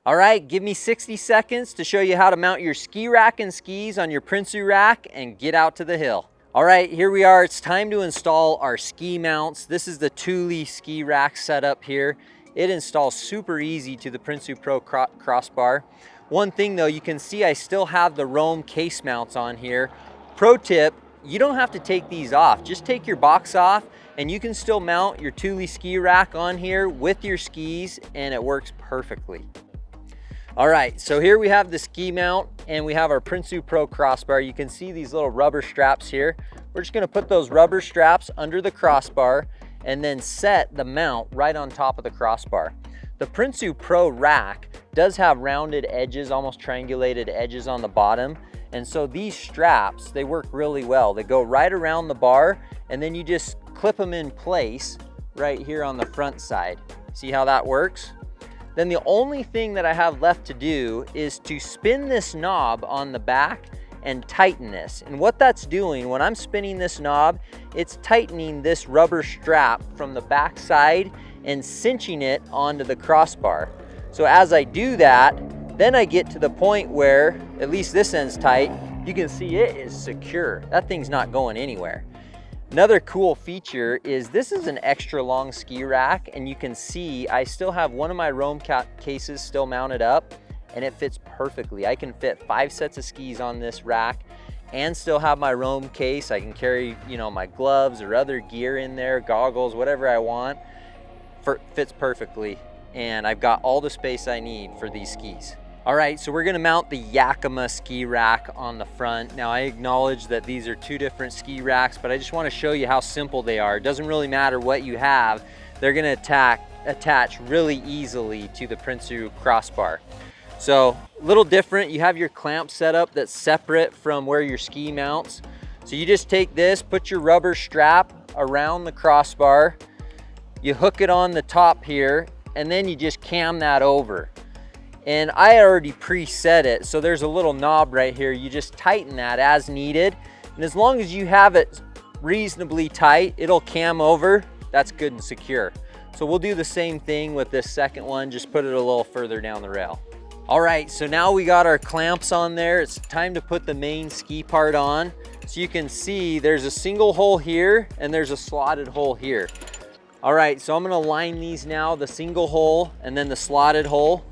All right, give me 60 seconds to show you how to mount your ski rack and skis on your Prinsu rack and get out to the hill. All right, here we are. It's time to install our ski mounts. This is the Thule Ski rack setup here. It installs super easy to the Prinsu Pro crossbar. One thing though, you can see I still have the Roam case mounts on here. Pro tip, you don't have to take these off. Just take your box off and you can still mount your Thule ski rack on here with your skis and it works perfectly. All right, so here we have the ski mount and we have our Prinsu Pro crossbar. You can see these little rubber straps here. We're just gonna put those rubber straps under the crossbar and then set the mount right on top of the crossbar. The Prinsu Pro rack does have rounded edges, almost triangulated edges on the bottom. And so these straps, they work really well. They go right around the bar and then you just clip them in place right here on the front side. See how that works? Then the only thing that I have left to do is to spin this knob on the back and tighten this. And what that's doing, when I'm spinning this knob, it's tightening this rubber strap from the back side and cinching it onto the crossbar. So as I do that, then I get to the point where, at least this end's tight, you can see it is secure. That thing's not going anywhere. Another cool feature is this is an extra long ski rack and you can see I still have one of my Roam cases still mounted up and it fits perfectly. I can fit 5 sets of skis on this rack and still have my Roam case. I can carry, my gloves or other gear in there, goggles, whatever I want. Fits perfectly and I've got all the space I need for these skis. All right, so we're gonna mount the Yakima ski rack on the front. Now I acknowledge that these are 2 different ski racks, but I just wanna show you how simple they are. It doesn't really matter what you have. They're gonna attach really easily to the Prinsu crossbar. So a little different, you have your clamp setup that's separate from where your ski mounts. So you just take this, put your rubber strap around the crossbar, you hook it on the top here, and then you just cam that over. And I already preset it, so there's a little knob right here. You just tighten that as needed. And as long as you have it reasonably tight, it'll cam over. That's good and secure. So we'll do the same thing with this second one, just put it a little further down the rail. All right, so now we got our clamps on there. It's time to put the main ski part on. So you can see there's a single hole here and there's a slotted hole here. All right, so I'm gonna line these now, the single hole and then the slotted hole.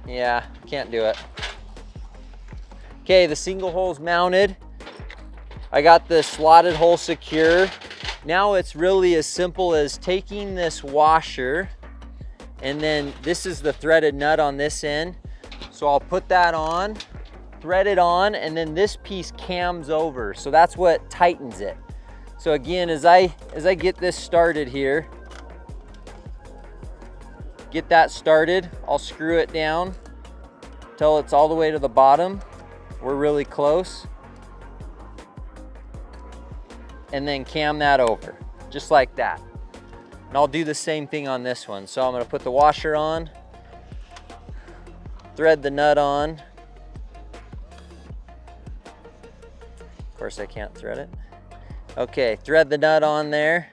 Yeah, can't do it. Okay, the single hole's mounted. I got the slotted hole secure. Now it's really as simple as taking this washer and then this is the threaded nut on this end. So I'll put that on, thread it on, and then this piece cams over. So that's what tightens it. So again, as I get this started here, get that started, I'll screw it down till it's all the way to the bottom. We're really close. And then cam that over, just like that. And I'll do the same thing on this one. So I'm gonna put the washer on, thread the nut on. Of course I can't thread it. Okay, thread the nut on there.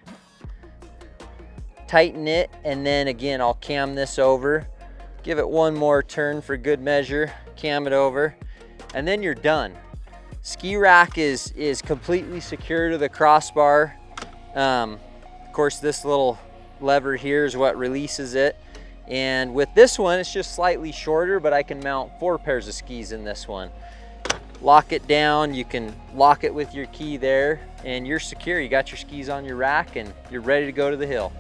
Tighten it, and then again, I'll cam this over. Give it one more turn for good measure, cam it over, and then you're done. Ski rack is completely secure to the crossbar. Of course, this little lever here is what releases it. And with this one, it's just slightly shorter, but I can mount 4 pairs of skis in this one. Lock it down, you can lock it with your key there, and you're secure. You got your skis on your rack and you're ready to go to the hill.